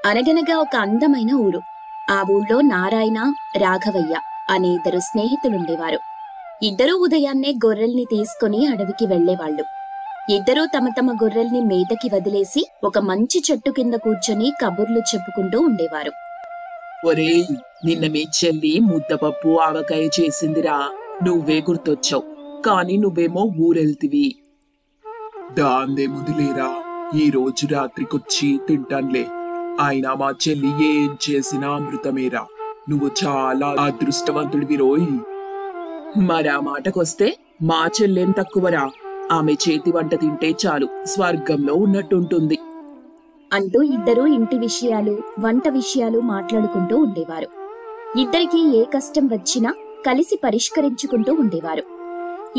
అనగనగా ఒక అందమైన ఊరు. ఆ ఊళ్ళో నారాయణ, రాఘవయ్య అనే ఇద్దరు స్నేహితులుండేవారు. ఇద్దరూ ఉదయాన్నే గొర్రెల్ని తీసుకుని అడవికి వెళ్లేవాళ్లు. ఇద్దరూ తమ తమ గొర్రెల్ని మేతకి వదిలేసి ఒక మంచి చెట్టు కింద కూర్చొని కబుర్లు చెప్పుకుంటూ ఉండేవారు. ఒరేయ్, నిన్న మీ చెల్లి ముద్దపప్పు ఆవకాయ చేసిందిరా. నువ్వే గుర్తొచ్చావు, కాని నువ్వేమో ఊరెళ్తివి. దాందేముందిలేరా, ఈ రోజు రాత్రికొచ్చి తింటాన్లే. అయినా మా చెల్లి ఏం చేసినా అమృతమేరా. నువ్వు చాలా అదృష్టవంతుడివి రోయ్. మరా మాటకొస్తే మా చెల్లేం తక్కువరా. ఆమె చేతి వంట తింటే చాలు, స్వర్గంలో ఉన్నట్టుంటుంది అంటూ ఇద్దరూ ఇంటి విషయాలు, వంట విషయాలు మాట్లాడుకుంటూ ఉండేవారు. ఇద్దరికీ ఏ కష్టం వచ్చినా కలిసి పరిష్కరించుకుంటూ ఉండేవారు.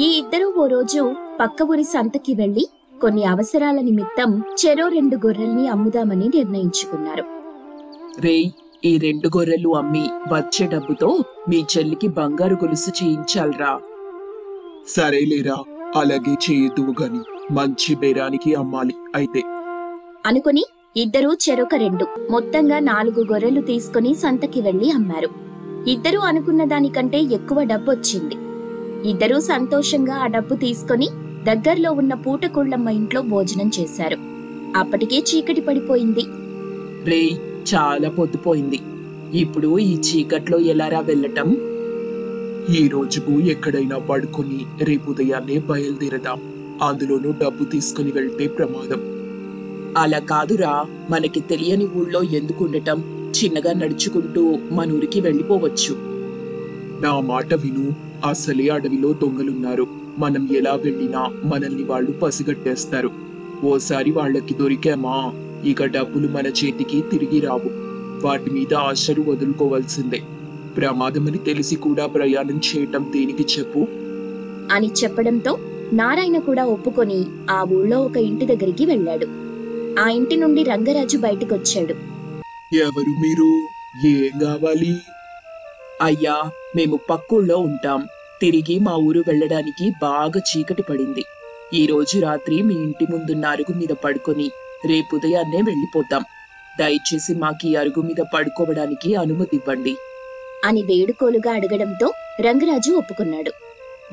ఈ ఇద్దరూ ఓ రోజు పక్క ఊరి సంతకి వెళ్లి కొన్ని అవసరాల నిమిత్తం చెరో 2 గొర్రెల్ని అమ్ముదామని నిర్ణయించుకున్నారు. రేయ్, ఈ 2 గొర్రెలు అమ్మి వచ్చే డబ్బుతో మీ చెల్లికి బంగారు గొలుసు చేయించాలరా. సరేలేరా, అలాగే చేయుదువు గాని మంచి బేరానికి అమ్మాలి అయితే అనుకుని ఇద్దరూ చెరొక 2, మొత్తంగా 4 గొర్రెలు తీసుకుని సంతకి వెళ్లి అమ్మారు. ఇద్దరూ అనుకున్న దానికంటే ఎక్కువ డబ్బొచ్చింది. ఇద్దరూ సంతోషంగా ఆ డబ్బు తీసుకుని దగ్గర్లో ఉన్న పూటకోళ్లమ్మ ఇంట్లో భోజనం చేశారు. అప్పటికే చీకటి పడిపోయింది. రేయ్, చాలా పొద్దుపోయింది. ఇప్పుడు ఈ చీకట్లో ఎలారా వెళ్ళటం? ఈ రోజుకు ఎక్కడైనా పడుకొని రేపు ఉదయాన్నే బయలుదేరదాం. అందులోనూ డబ్బు తీసుకుని వెళ్తే ప్రమాదం. అలా కాదురా, మనకి తెలియని ఊళ్ళో ఎందుకు ఉండటం? చిన్నగా నడుచుకుంటూ మన ఊరికి వెళ్ళిపోవచ్చు. నా మాట విను, అసలే అడవిలో దొంగలున్నారు. మనం ఎలా వెళ్ళినా మనల్ని వాళ్ళు పసిగట్టేస్తారు. ఓసారి వాళ్ళకి దొరికామా, ఇక డబ్బులు మన చేతికి తిరిగి రావు. వాటి మీద ఆశలు వదులుకోవాల్సిందే. ప్రమాదమని తెలిసి కూడా ప్రయాణం చేయటం దేనికి చెప్పు అని చెప్పడంతో నారాయణ కూడా ఒప్పుకొని ఆ ఊళ్ళో ఒక ఇంటి దగ్గరికి వెళ్ళాడు. ఆ ఇంటి నుండి రంగరాజు బయటకొచ్చాడు. ఎవరు మీరు? ఏం కావాలి? అయ్యా, మేము పక్కూళ్ళో ఉంటాం. తిరిగి మా ఊరు వెళ్ళడానికి బాగా చీకటి పడింది. ఈ రోజు రాత్రి మీ ఇంటి ముందున్న అరుగు మీద పడుకొని రేపు ఉదయాన్నే వెళ్ళిపోతాం. దయచేసి మాకీ అరుగు మీద పడుకోవడానికి అనుమతి ఇవ్వండి అని వేడుకోలుగా అడగడంతో రంగరాజు ఒప్పుకున్నాడు.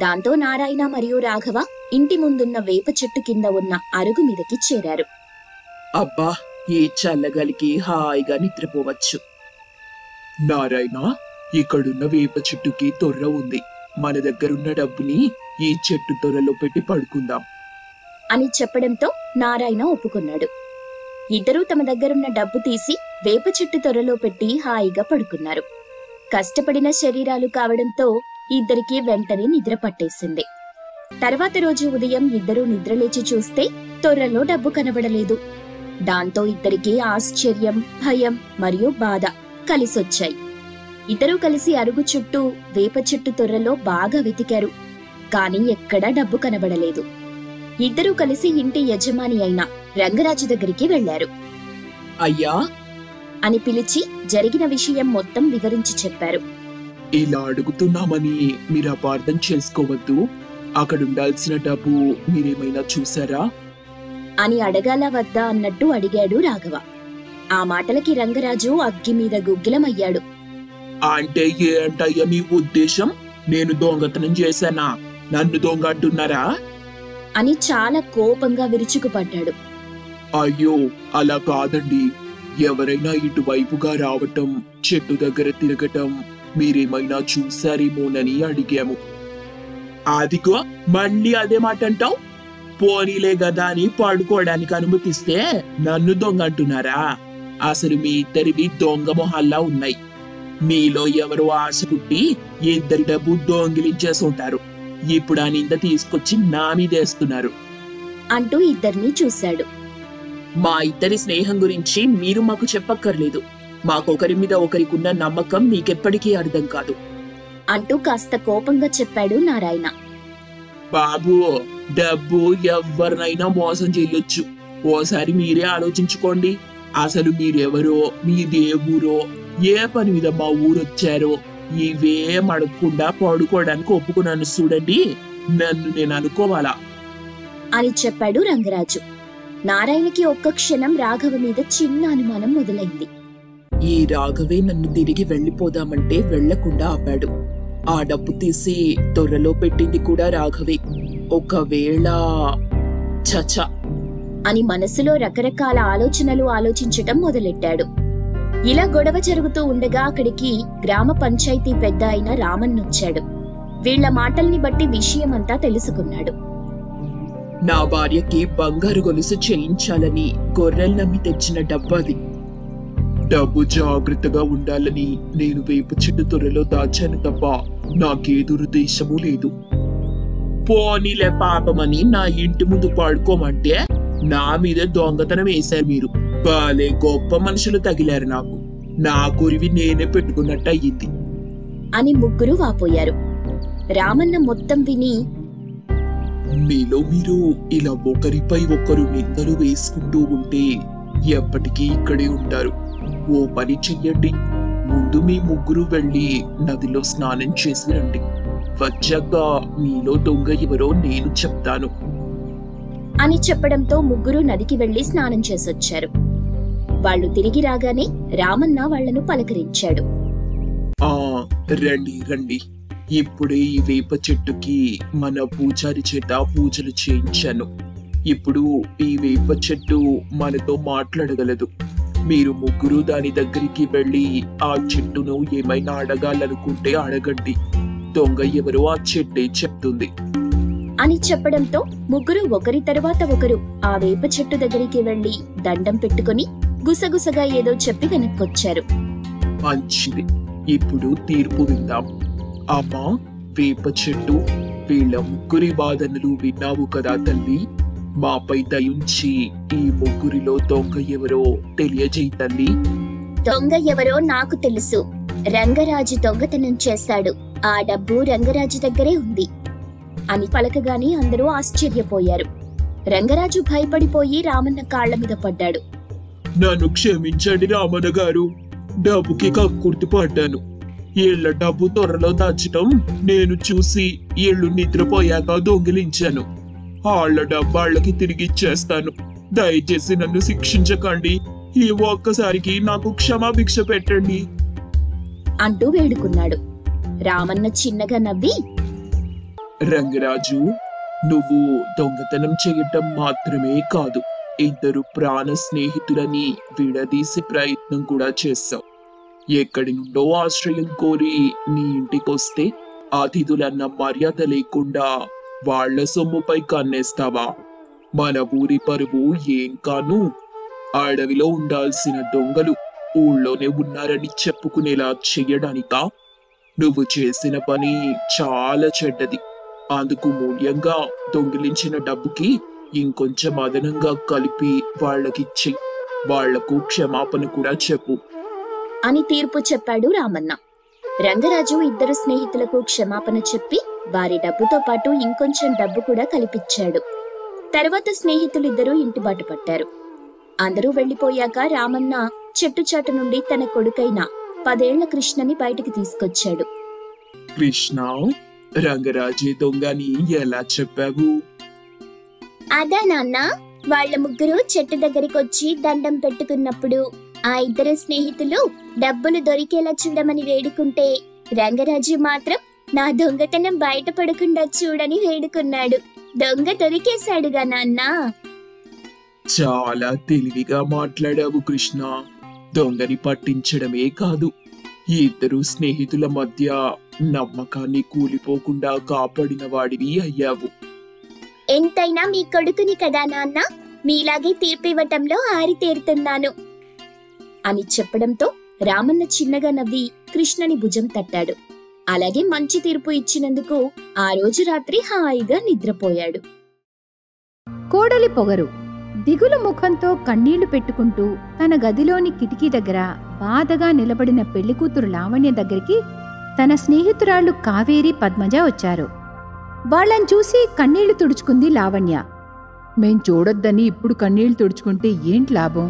దాంతో నారాయణ మరియు రాఘవ ఇంటి ముందున్న వేప చెట్టు కింద ఉన్న అరుగు మీదకి చేరారు. అబ్బా, ఈ చల్లగాలికి హాయిగా నిద్రపోవచ్చు. నారాయణ, ఇక్కడున్న వేప చెట్టుకి తొర్ర ఉంది. మన దగ్గరున్న డబ్బుని ఈ చెట్టు తొర్రలో పెట్టి పడుకుందాం అని చెప్పడంతో నారాయణ ఒప్పుకున్నాడు. ఇద్దరూ తమ దగ్గరున్న డబ్బు తీసి వేప చెట్టు తొర్రలో పెట్టి హాయిగా పడుకున్నారు. కష్టపడిన శరీరాలు కావడంతో ఇద్దరికీ వెంటనే నిద్ర పట్టేసింది. తర్వాత రోజు ఉదయం ఇద్దరూ నిద్రలేచి చూస్తే తొర్రలో డబ్బు కనబడలేదు. దాంతో ఇద్దరికీ ఆశ్చర్యం, భయం మరియు బాధ కలిసొచ్చాయి. ఇద్దరూ కలిసి అరుగు చుట్టూ వేప చెట్టు తొర్రలో బాగా వెతికారు. కాని ఎక్కడా డబ్బు కనబడలేదు. ఇద్దరూ కలిసి ఇంటి యజమాని అయిన రంగరాజు దగ్గరికి వెళ్లారు. అయ్యా అని పిలిచి జరిగిన విషయం మొత్తం వివరించి చెప్పారు. ఇలా అడుగుతున్నామని మీరు అపార్థం చేసుకోవద్దు. అక్కడుండాల్సిన డబ్బు మీరేమైనా చూసారా అని అడగాల వద్దా అన్నట్టు అడిగాడు రాఘవ. ఆ మాటలకి రంగరాజు అగ్గి మీద గుగ్గిలమయ్యాడు. అంటే ఏంటయ్యా మీ ఉద్దేశం? నేను దొంగతనం చేశానా? నన్ను దొంగ అంటున్నారా? అని చాలా కోపంగా విరుచుకుపడ్డాడు. అయ్యో, అలా కాదండి. ఎవరైనా ఇటువైపుగా రావటం, చెట్టు దగ్గర తిరగటం మీరేమైనా చూసారేమోనని అడిగాము. అదిగో, మళ్ళీ అదే మాట అంటావు. పోనీలే గదా అని పడుకోవడానికి అనుమతిస్తే నన్ను దొంగ అంటున్నారా? అసలు మీ ఇద్దరివి దొంగ మొహాల్లా ఉన్నాయి. మీలో ఎవరో ఆశ పుట్టి ఇద్దరి డబ్బు దొంగిలించేసి ఉంటారు. ఇప్పుడు ఆ నింద తీసుకొచ్చి నా మీదేస్తున్నారు అంటూ ఇద్దరినీ చూశాడు. మా ఇద్దరి స్నేహం గురించి మీరు మాకు చెప్పక్కర్లేదు. మాకొకరి మీద ఒకరికున్న నమ్మకం మీకెప్పటికీ అర్థం కాదు అంటూ కాస్త కోపంగా చెప్పాడు నారాయణ. బాబు, డబ్బు ఎవరినైనా మోసం చెయ్యొచ్చు. ఓసారి మీరే ఆలోచించుకోండి. అసలు మీరెవరో, మీ దేవురో, ఏ పని మీద మా ఊరొచ్చారో ఇవేం అడగకుండా పడుకోవడానికి ఒప్పుకున్నాను చూడండి. నన్ను నేను అనుకోవాలా అని చెప్పాడు రంగరాజు. నారాయణకి ఒక్క క్షణం రాఘవ మీద చిన్న అనుమానం మొదలైంది. ఈ రాఘవే నన్ను తిరిగి వెళ్ళిపోదామంటే వెళ్లకుండా ఆపాడు. ఆ డబ్బు తీసి తొర్రలో పెట్టింది కూడా రాఘవే. ఒకవేళ చచా అని మనసులో రకరకాల ఆలోచనలు ఆలోచించటం మొదలెట్టాడు. ఇలా గొడవ జరుగుతూ ఉండగా అక్కడికి గ్రామ పంచాయతీ పెద్ద అయిన రామన్నొచ్చాడు. వీళ్ల మాటల్ని బట్టి విషయమంతా తెలుసుకున్నాడు. నా భార్యకి బంగారు గొలుసు చేయించాలని గొర్రెలు నమ్మి తెచ్చిన డబ్బది. డబ్బు జాగ్రత్తగా ఉండాలని నేను వేప చెట్టు తొర్రలో దాచాను తప్ప నాకే దురుద్దేశమూ లేదు. పోనీలే పాపమని నా ఇంటి ముందు పడుకోమంటే నా మీద దొంగతనం వేశారు మీరు. బాలే గొప్ప మనుషులు తగిలారు నాకు. నా కురివి నేనే పెట్టుకున్నట్టు అయ్యింది అని ముగ్గురు వాపోయారు. రామన్న మొత్తం విని, మీలో మీరు ఇలా ఒకరిపై ఒకరు నిందలు వేసుకుంటూ ఉంటే ఎప్పటికీ ఇక్కడే ఉంటారు. ఓ పని చెయ్యండి, ముందు మీ ముగ్గురు వెళ్ళి నదిలో స్నానం చేసి రండి. వచ్చాక మీలో దొంగ ఎవరో నేను చెప్తాను అని చెప్పడంతో ముగ్గురు నదికి వెళ్లి స్నానం చేసొచ్చారు. వాళ్ళు తిరిగి రాగానే రామన్న వాళ్లను పలకరించాడు. ఆ రండి రండి, ఇప్పుడే ఈ వేప చెట్టుకి మన పూజారి చేత పూజలు చేయించాను. ఇప్పుడు ఈ వేప చెట్టు మనతో మాట్లాడగలదు. మీరు ముగ్గురు దాని దగ్గరికి వెళ్ళి ఆ చెట్టును ఏమైనా అడగాలనుకుంటే అడగండి. దొంగ ఎవరో ఆ చెట్టే చెప్తుంది అని చెప్పడంతో ముగ్గురు ఒకరి తరువాత ఒకరు ఆ వేప చెట్టు దగ్గరికి వెళ్లి దండం పెట్టుకుని గుసగుసగా ఏదో చెప్పి వెనక్కొచ్చారు. మంచిది, ఇప్పుడు తీర్పు విందాం. అమ్మా వేప చెట్టు, వీళ్ళ ముగ్గురి వాదనలు విన్నావు కదా తల్లి. మాపై దయుంచి ఈ ముగ్గురిలో దొంగ ఎవరో తెలియజేయి తల్లి. దొంగ ఎవరో నాకు తెలుసు. రంగరాజు దొంగతనం చేశాడు. ఆ డబ్బు రంగరాజు దగ్గరే ఉంది అని పలకగానే అందరూ ఆశ్చర్యపోయారు. రంగరాజు భయపడిపోయి రామన్న కాళ్ల మీద పడ్డాడు. నన్ను క్షమించండి రామన్న గారు, డబ్బుకి కక్కుర్తి పడ్డాను. ఏళ్ల డబ్బు త్వరలో దాచటం నేను చూసి ఏళ్ళు నిద్రపోయాక దొంగిలించాను. వాళ్ళ డబ్బు వాళ్ళకి తిరిగి ఇచ్చేస్తాను. దయచేసి నన్ను శిక్షించకండి. ఈ ఒక్కసారికి నాకు క్షమాభిక్ష పెట్టండి అంటూ వేడుకున్నాడు. రామన్న చిన్నగా నవ్వి, రంగరాజు, నువ్వు దొంగతనం చేయటం మాత్రమే కాదు, ఇద్దరు ప్రాణ స్నేహితులని విడదీసే ప్రయత్నం కూడా చేశావు. ఎక్కడి నుండో ఆశ్రయం కోరి నీ ఇంటికొస్తే అతిథులన్న మర్యాద లేకుండా వాళ్ల సొమ్ముపై కన్నేస్తావా? మన ఊరి పరువు ఏం కాను? అడవిలో ఉండాల్సిన దొంగలు ఊళ్ళోనే ఉన్నారని చెప్పుకునేలా చెయ్యడానికా? నువ్వు చేసిన పని చాలా చెడ్డది. అందుకు మూల్యంగా దొంగిలించిన డబ్బుకి ఇంకొంచెం అదనంగా కలిపి వాళ్ళకిచ్చి వాళ్లకు క్షమాపణ కూడా చెప్పు అని తీర్పు చెప్పాడు రామన్న. రంగరాజు ఇద్దరు స్నేహితులకు క్షమాపణ చెప్పి వారి డబ్బుతో పాటు ఇంకొంచెం డబ్బు కూడా కలిపిచ్చాడు. తర్వాత స్నేహితులిద్దరూ ఇంటి బాటు పట్టారు. అందరూ వెళ్లిపోయాక రామన్న చెట్టుచాటు నుండి తన కొడుకైన 10 ఏళ్ల కృష్ణని బయటికి తీసుకొచ్చాడు. కృష్ణ, రంగరాజే దొంగని ఎలా చెప్పావు? అదా నాన్న, వాళ్ళ ముగ్గురు చెట్టు దగ్గరికొచ్చి దండం పెట్టుకున్నప్పుడు ఆ ఇద్దరు స్నేహితులు డబ్బులు దొరికేలా చూడమని వేడుకుంటే రంగరాజు మాత్రం నా దొంగతనం బయటపడకుండా చూడని వేడుకున్నాడు. దొంగ దొరికేశాడుగా నాన్నా. చాలా తెలివిగా మాట్లాడావు కృష్ణ. దొంగని పట్టించడమే కాదు, ఈ ఇద్దరు స్నేహితుల మధ్య నమ్మకాన్ని కూలిపోకుండా కాపాడిన వాడివి అయ్యావు. ఎంతైనా మీ కొడుకుని కదా నాన్న, మీలాగే తీర్పివ్వటంలో ఆరితేరుతున్నాను అని చెప్పడంతో రామన్న చిన్నగా నవ్వి కృష్ణని భుజం తట్టాడు. అలాగే మంచి తీర్పు ఇచ్చినందుకు ఆ రోజు రాత్రి హాయిగా నిద్రపోయాడు. కోడలి పొగరు దిగులు ముఖంతో కన్నీళ్లు పెట్టుకుంటూ తన గదిలోని కిటికీ దగ్గర బాధగా నిలబడిన పెళ్లికూతురు లావణ్య దగ్గరికి తన స్నేహితురాళ్లు కావేరి, పద్మజ వచ్చారు. వాళ్ళని చూసి కన్నీళ్లు తుడుచుకుంది లావణ్య. మేం చూడొద్దని ఇప్పుడు కన్నీళ్లు తుడుచుకుంటే ఏంటి లాభం?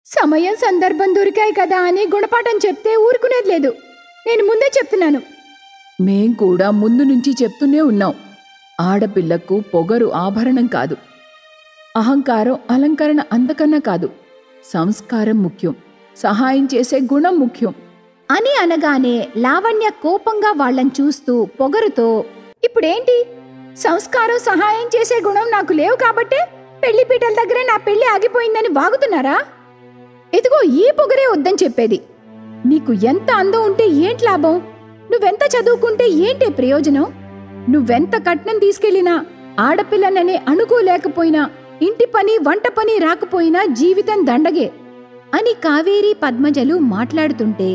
సమయం సందర్భం దొరికాయి కదా అని గుణపాఠం చెప్తే ఊరుకునేది లేదు. నేను ముందే చెప్తున్నాను. మేం కూడా ముందు నుంచి చెప్తూనే ఉన్నాం. ఆడపిల్లకు పొగరు ఆభరణం కాదు, అహంకారం అలంకరణ అంతకన్నా కాదు. సంస్కారం ముఖ్యం. సహాయం చేసే గుణం ముఖ్యం అని అనగానే లావణ్య కోపంగా వాళ్ళని చూస్తూ పొగరుతో, ఇప్పుడేంటి, సంస్కారం సహాయం చేసే గుణం నాకు లేవు కాబట్టే పెళ్లిపీటల దగ్గరే నా పెళ్లి ఆగిపోయిందని వాగుతున్నారా? ఇదిగో ఈ పొగరే వద్దని చెప్పేది. నీకు ఎంత అందం ఉంటే ఏంటి లాభం? నువ్వెంత చదువుకుంటే ఏంటి ప్రయోజనం? నువ్వెంత కట్నం తీసుకెళ్లినా, ఆడపిల్లననే అనుకోలేకపోయినా, ఇంటి పని వంట పని రాకపోయినా జీవితం దండగే అని కావేరి పద్మజలు మాట్లాడుతుంటే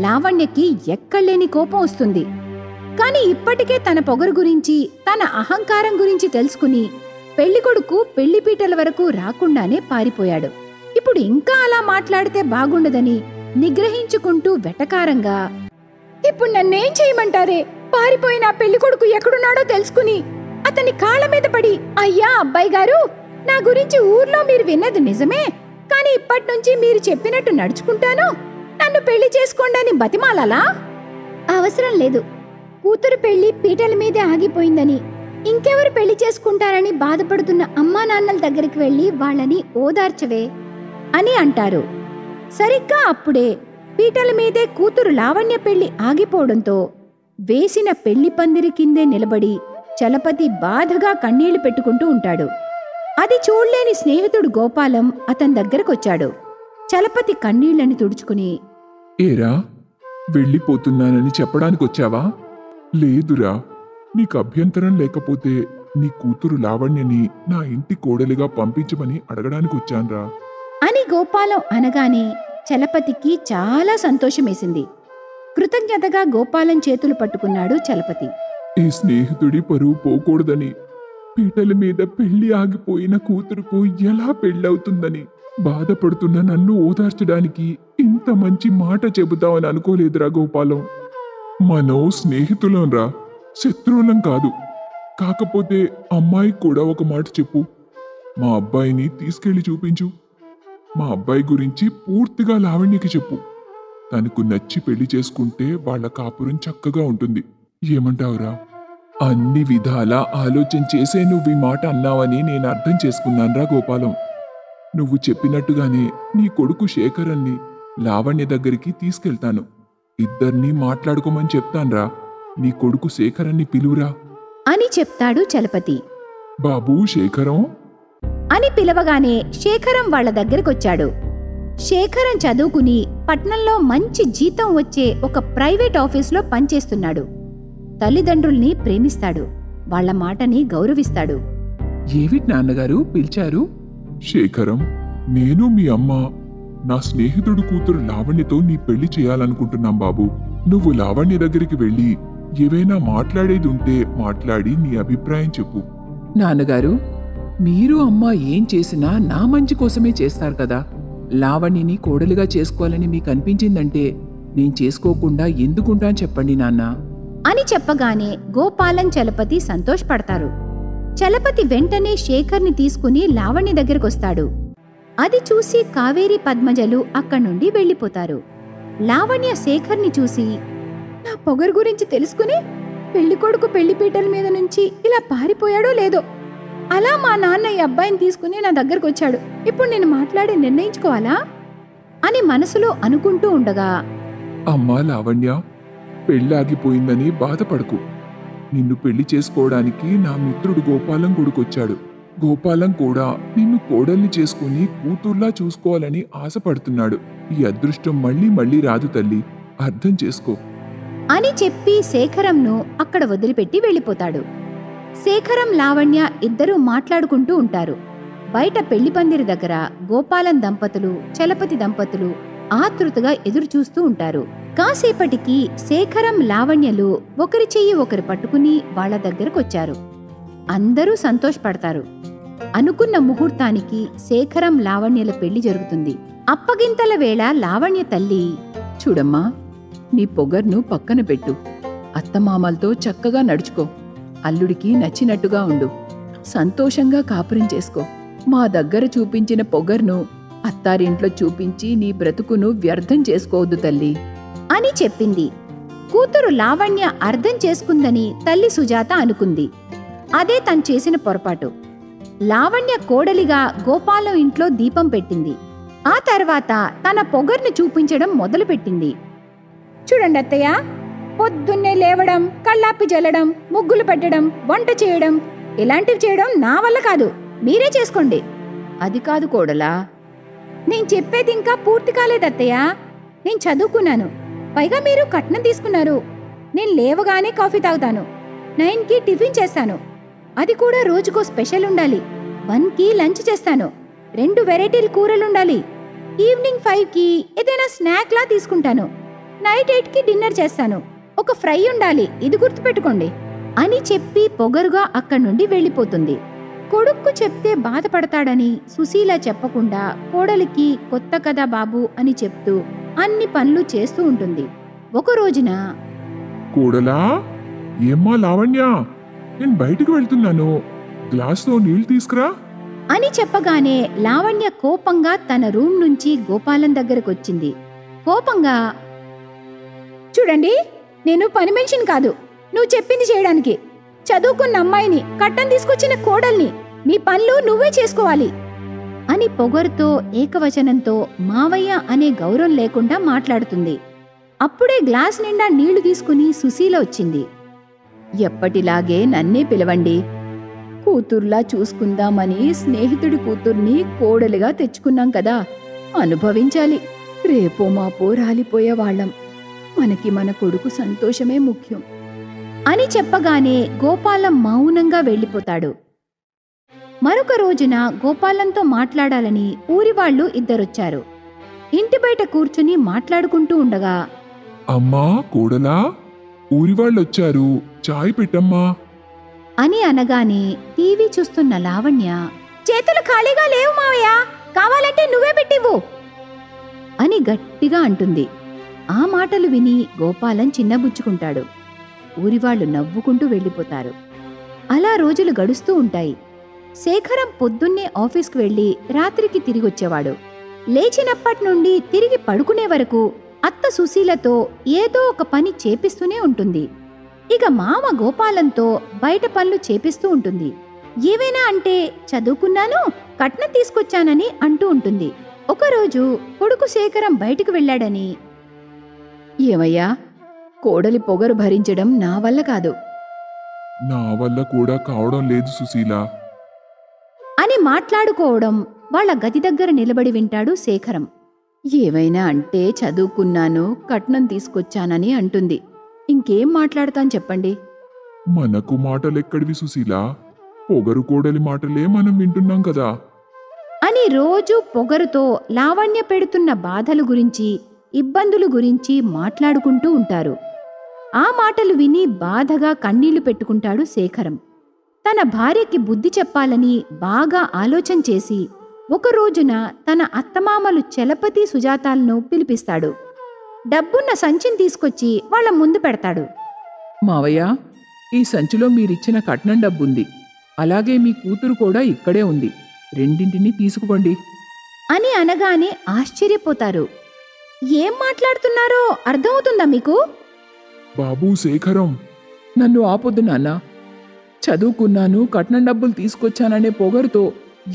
లావణ్యకి ఎక్కడలేని కోపం వస్తుంది. కాని ఇప్పటికే తన పొగరు గురించి, తన అహంకారం గురించి తెలుసుకుని పెళ్లికొడుకు పెళ్లిపీటల వరకు రాకుండానే పారిపోయాడు. ఇప్పుడు ఇంకా అలా మాట్లాడితే బాగుండదని నిగ్రహించుకుంటూ వెటకారంగా, ఇప్పుడు నన్నేం చేయమంటారే? పారిపోయిన పెళ్లికొడుకు ఎక్కడున్నాడో తెలుసుకుని అతని కాళ్ళ మీద పడి, అయ్యా అబ్బాయి గారు, నా గురించి ఊర్లో మీరు విన్నది నిజమే, కాని ఇప్పట్నుంచి మీరు చెప్పినట్టు నడుచుకుంటాను, నన్ను పెళ్లి చేసుకోండి అని బతిమాలాలా? అవసరం లేదు. కూతురు పెళ్లి పీటల మీదే ఆగిపోయిందని, ఇంకెవరు పెళ్లి చేసుకుంటారని బాధపడుతున్న అమ్మా నాన్నల దగ్గరికి వెళ్లి వాళ్ళని ఓదార్చవే అని అంటారు. సరిగ్గా అప్పుడే పీటల మీదే కూతురు లావణ్య పెళ్లి ఆగిపోవడంతో వేసిన పెళ్లి పందిరి కిందే నిలబడి చలపతి బాధగా కన్నీళ్లు పెట్టుకుంటూ ఉంటాడు. అది చూడలేని స్నేహితుడు గోపాలం అతని దగ్గరకొచ్చాడు. చలపతి కన్నీళ్లని తుడుచుకుని, ఏరా, వెళ్ళిపోతున్నానని చెప్పడానికొచ్చావా? లేదురా, నీకు అభ్యంతరం లేకపోతే నీ కూతురు లావణ్యని నా ఇంటి కోడలిగా పంపించమని అడగడానికొచ్చాన్రా అని గోపాలం అనగానే చలపతికి చాలా సంతోషమేసింది. కృతజ్ఞతగా గోపాలం చేతులు పట్టుకున్నాడు చలపతి. ఈ స్నేహితుడి పరువు పోకూడదని, పీటల మీద పెళ్లి ఆగిపోయిన కూతురుకు ఎలా పెళ్ళవుతుందని బాధపడుతున్న నన్ను ఓదార్చడానికి ఇంత మంచి మాట చెబుతావని అనుకోలేదురా గోపాలం. మనం స్నేహితులంరా, శత్రువులం కాదు. కాకపోతే అమ్మాయికి కూడా ఒక మాట చెప్పు. మా అబ్బాయిని తీసుకెళ్లి చూపించు. మా అబ్బాయి గురించి పూర్తిగా లావణ్యకి చెప్పు. తనకు నచ్చి పెళ్లి చేసుకుంటే వాళ్ళ కాపురం చక్కగా ఉంటుంది. ఏమంటావురా? అన్ని విధాలా ఆలోచన చేసే నువ్వు ఈ మాట అన్నావని నేను అర్థం చేసుకున్నాన్రా గోపాలం. నువ్వు చెప్పినట్టుగానే నీ కొడుకు శేఖరన్ని లావణ్య దగ్గరికి తీసుకెళ్తాను. ఇద్దరినీ మాట్లాడుకోమని చెప్తాన్రా. నీ కొడుకు శేఖరన్ని పిలువురా అని చెప్తాడు చలపతి. బాబూ శేఖరం అని పిలవగానే శేఖరం వాళ్ళ దగ్గరకొచ్చాడు. శేఖరం చదువుకుని పట్నంలో మంచి జీతం వచ్చే ఒక ప్రైవేట్ ఆఫీసులో పనిచేస్తున్నాడు. తల్లిదండ్రుల్ని ప్రేమిస్తాడు, వాళ్ల మాటని గౌరవిస్తాడు. ఏవిటి నాన్నగారు పిలిచారు? శేఖరం, నేను మీ అమ్మ నా స్నేహితుడు కూతురు లావణ్యతో నీ పెళ్లి చేయాలనుకుంటున్నాం బాబు. నువ్వు లావణ్య దగ్గరికి వెళ్ళి ఏవైనా మాట్లాడేది ఉంటే మాట్లాడి నీ అభిప్రాయం చెప్పు. నాన్నగారు, మీరు అమ్మ ఏం చేసినా నా మంచి కోసమే చేస్తారు కదా. లావణ్యని కోడలిగా చేసుకోవాలని మీకు అనిపించిందంటే నేను చేసుకోకుండా ఎందుకుంటాను చెప్పండి నాన్న అని చెప్పగానే గోపాలం చలపతి సంతోషపడతారు. చలపతి వెంటనే శేఖర్ని తీసుకుని లావణ్య దగ్గరకొస్తాడు. అది చూసి కావేరి పద్మజలు అక్కడ్నుండి వెళ్ళిపోతారు. లావణ్య శేఖర్ని చూసి, నా పొగరు గురించి తెలుసుకుని పెళ్లికొడుకు పెళ్లిపీటల మీద నుంచి ఇలా పారిపోయాడో లేదో, అలా మా నాన్న ఈ అబ్బాయిని తీసుకుని నా దగ్గరకొచ్చాడు. ఇప్పుడు నేను మాట్లాడి నిర్ణయించుకోవాలా అని మనసులో అనుకుంటూ ఉండగా, అమ్మా లావణ్య, పెళ్ళాగిపోయిందని బాధపడకు. నిన్ను పెళ్లి చేసుకోవడానికి నా మిత్రుడు గోపాలం కొడుకొచ్చాడు. గోపాలం కూడా నిన్ను కోడల్ని చేసుకుని కూతుర్లా చూసుకోవాలని ఆశపడుతున్నాడు. ఈ అదృష్టం మళ్ళీ మళ్ళీ రాదు తల్లి, అర్థం చేసుకో అని చెప్పి శేఖరంను అక్కడ వదిలిపెట్టి వెళ్ళిపోతాడు. శేఖరం లావణ్య ఇద్దరూ మాట్లాడుకుంటూ ఉంటారు. బయట పెళ్లి పందిరి దగ్గర గోపాలం దంపతులు, చలపతి దంపతులు ఆతృతగా ఎదురుచూస్తూ ఉంటారు. కాసేపటికి శేఖరం లావణ్యలు ఒకరి చెయ్యి ఒకరు పట్టుకుని వాళ్ల దగ్గరకొచ్చారు. అందరూ సంతోషపడతారు. అనుకున్న ముహూర్తానికి శేఖరం లావణ్యల పెళ్లి జరుగుతుంది. అప్పగింతల వేళ లావణ్య తల్లి, చూడమ్మా, నీ పొగర్ను పక్కన పెట్టు. అత్తమామలతో చక్కగా నడుచుకో. అల్లుడికి నచ్చినట్టుగా ఉండు. సంతోషంగా కాపురం చేసుకో. మా దగ్గర చూపించిన పొగర్ను అత్తారింట్లో చూపించి నీ బ్రతుకును వ్యర్థం చేసుకోవద్దు తల్లి అని చెప్పింది. కూతురు లావణ్య అర్థం చేసుకుందని తల్లి సుజాత అనుకుంది. అదే తను చేసిన పొరపాటు. లావణ్య కోడలిగా గోపాలం ఇంట్లో దీపం పెట్టింది. ఆ తర్వాత తన పొగర్ని చూపించడం మొదలుపెట్టింది. చూడండి అత్తయ్య, పొద్దున్నే లేవడం, కళ్ళాపి జల్లడం, ముగ్గులు పెట్టడం, వంట చేయడం ఇలాంటివి చేయడం నా వల్ల కాదు, మీరే చేసుకోండి. అది కాదు కోడలా, నేను చెప్పేది ఇంకా పూర్తి కాలేదత్తయ్య. నేను చదువుకున్నాను, పైగా మీరు కట్నం తీసుకున్నారు. నేను లేవగానే కాఫీ తాగుతాను, 9కి టిఫిన్ చేస్తాను, అది కూడా రోజుకో స్పెషల్ ఉండాలి. 1కి లంచ్ చేస్తాను, 2 వెరైటీల కూరలుండాలి. ఈవినింగ్ 5కి ఏదైనా స్నాక్లా తీసుకుంటాను. నైట్ 8కి డిన్నర్ చేస్తాను, ఒక ఫ్రై ఉండాలి, ఇది గుర్తుపెట్టుకోండి అని చెప్పి పొగరుగా అక్కడి నుండి వెళ్ళిపోతుంది. కొడుక్కు చెప్తే బాధపడతాడని సుశీల చెప్పకుండా కోడలికి కొత్త కదా బాబు అని చెప్తూ అన్ని పనులు చేస్తూ ఉంటుంది. ఒక రోజున, కోడలా, ఏమ్మా లావణ్య, నేను బయటికి వెళ్తున్నాను, గ్లాస్తో నీళ్లు తీసుకురా అని చెప్పగానే లావణ్య కోపంగా తన రూమ్ నుంచి గోపాలం దగ్గరకొచ్చింది. కోపంగా, చూడండి, నేను పని మనిషిని కాదు నువ్వు చెప్పింది చేయడానికి. చదువుకున్న అమ్మాయిని, కట్టం తీసుకొచ్చిన కోడల్ని, నీ పనులు నువ్వే చేసుకోవాలి అని పొగరుతో ఏకవచనంతో మావయ్య అనే గౌరవం లేకుండా మాట్లాడుతుంది. అప్పుడే గ్లాస్ నిండా నీళ్లు తీసుకుని సుశీల వచ్చింది. ఎప్పటిలాగే నన్నే పిలవండి, కూతుర్లా చూసుకుందామని స్నేహితుడి కూతుర్ని కోడలిగా తెచ్చుకున్నాం కదా, అనుభవించాలి. రేపో మాపో రాలిపోయేవాళ్లం, మనకి మన కొడుకు సంతోషమే ముఖ్యం అని చెప్పగానే గోపాలం మౌనంగా వెళ్ళిపోతాడు. మరొక రోజున గోపాలంతో మాట్లాడాలని ఊరివాళ్లు ఇద్దరొచ్చారు. ఇంటి బయట కూర్చుని మాట్లాడుకుంటూ ఉండగా, అమ్మా కోడలా, ఊరివాళ్ళొచ్చారు, చాయ్ పెట్టమ్మా అని అనగానే టీవీ చూస్తున్న లావణ్య, చేతులు ఖాళీగా లేవు మావయ్య, కావాలంటే నువ్వే పెట్టివ్వు అని గట్టిగా అంటుంది. ఆ మాటలు విని గోపాలం చిన్నబుచ్చుకుంటాడు. ఊరివాళ్లు నవ్వుకుంటూ వెళ్ళిపోతారు. అలా రోజులు గడుస్తూ ఉంటాయి. శేఖరం పొద్దున్నే ఆఫీస్కు వెళ్లి రాత్రికి తిరిగొచ్చేవాడు. లేచినప్పట్నుండి తిరిగి పడుకునే వరకు అత్త సుశీలతో ఏదో ఒక పని చేపిస్తూనే ఉంటుంది. ఇక మామ గోపాలంతో బయట పనులు చేపిస్తూ ఉంటుంది. ఏవైనా అంటే చదువుకున్నాను, కట్నం తీసుకొచ్చానని అంటూ ఉంటుంది. ఒకరోజు కొడుకు శేఖరం బయటికి వెళ్లాడని, ఏమయ్యా, కోడలి పొగరు భరించడం నా వల్ల కాదు, నా వల్ల కూడా కావడం లేదు సుశీల అని మాట్లాడుకోవడం వాళ్ళ గది దగ్గర నిలబడి వింటాడు శేఖరం. ఏవైనా అంటే చదువుకున్నాను, కట్నం తీసుకొచ్చానని అంటుంది. ఇంకేం మాట్లాడతాను చెప్పండి. మనకు మాటలెక్కడివి సుశీల, పొగరు కోడలి మాటలే మనం వింటున్నాం కదా అని రోజూ పొగరుతో లావణ్య పెడుతున్న బాధలు గురించి, ఇబ్బందులు గురించి మాట్లాడుకుంటూ ఉంటారు. ఆ మాటలు విని బాధగా కన్నీళ్లు పెట్టుకుంటాడు శేఖరం. తన భార్యకి బుద్ధి చెప్పాలని బాగా ఆలోచన చేసి ఒక రోజున తన అత్తమామలు చలపతి సుజాతాలను పిలిపిస్తాడు. డబ్బున్న సంచిని తీసుకొచ్చి వాళ్ళ ముందు పెడతాడు. మావయ్య, ఈ సంచిలో మీరిచ్చిన కట్నం డబ్బుంది, అలాగే మీ కూతురు కూడా ఇక్కడే ఉంది, రెండింటినీ తీసుకుపోండి అని అనగానే ఆశ్చర్యపోతారు. ఏం మాట్లాడుతున్నారో అర్థమవుతుందా మీకు? బాబూ శేఖరం, నన్ను ఆపొద్దు నాన్న. చదువుకున్నాను, కట్నం డబ్బులు తీసుకొచ్చాననే పొగరుతో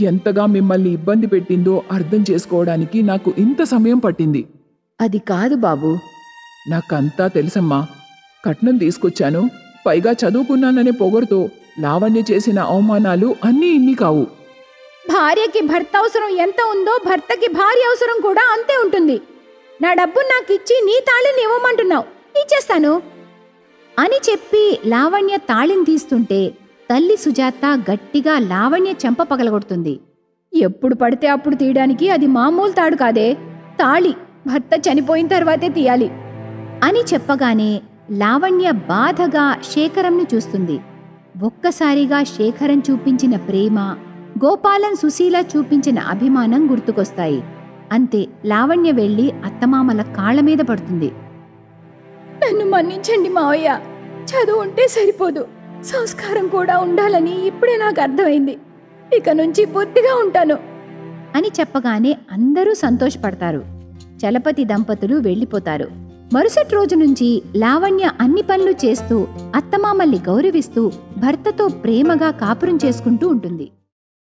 ఎంతగా మిమ్మల్ని ఇబ్బంది పెట్టిందో అర్థం చేసుకోవడానికి నాకు ఇంత సమయం పట్టింది. అది కాదు బాబూ. నాకంతా తెలుసమ్మా. కట్నం తీసుకొచ్చాను, పైగా చదువుకున్నాననే పొగరుతో లావణ్య చేసిన అవమానాలు అన్నీ ఇన్ని కావు. భార్యకి భర్త అవసరం ఎంత ఉందో భర్తకి భార్య అవసరం కూడా అంతే ఉంటుంది. నా డబ్బు నాకిచ్చి నీ తాళిని ఇవ్వమంటున్నావు, ఇచ్చేస్తాను అని చెప్పి లావణ్య తాళిని తీస్తుంటే తల్లి సుజాత గట్టిగా లావణ్య చెంప పగలగొడుతుంది. ఎప్పుడు పడితే అప్పుడు తీయడానికి అది మామూలు తాడు కాదే, తాళి భర్త చనిపోయిన తర్వాతే తీయాలి అని చెప్పగానే లావణ్య బాధగా శేఖరంని చూస్తుంది. ఒక్కసారిగా శేఖరం చూపించిన ప్రేమ, గోపాలం సుశీల చూపించిన అభిమానం గుర్తుకొస్తాయి. అంతే, లావణ్య వెళ్లి అత్తమామల కాళ్ల మీద పడుతుంది. నన్ను మన్నించండి మావయ్య, చదువు ఉంటే సరిపోదు, సంస్కారం కూడా ఉండాలని ఇప్పుడే నాకు అర్థమైంది. ఇక నుంచి బుద్ధిగా ఉంటాను అని చెప్పగానే అందరూ సంతోషపడతారు. చలపతి దంపతులు వెళ్లిపోతారు. మరుసటి రోజు నుంచి లావణ్య అన్ని పనులు చేస్తూ అత్తమామల్ని గౌరవిస్తూ భర్తతో ప్రేమగా కాపురం చేసుకుంటూ ఉంటుంది.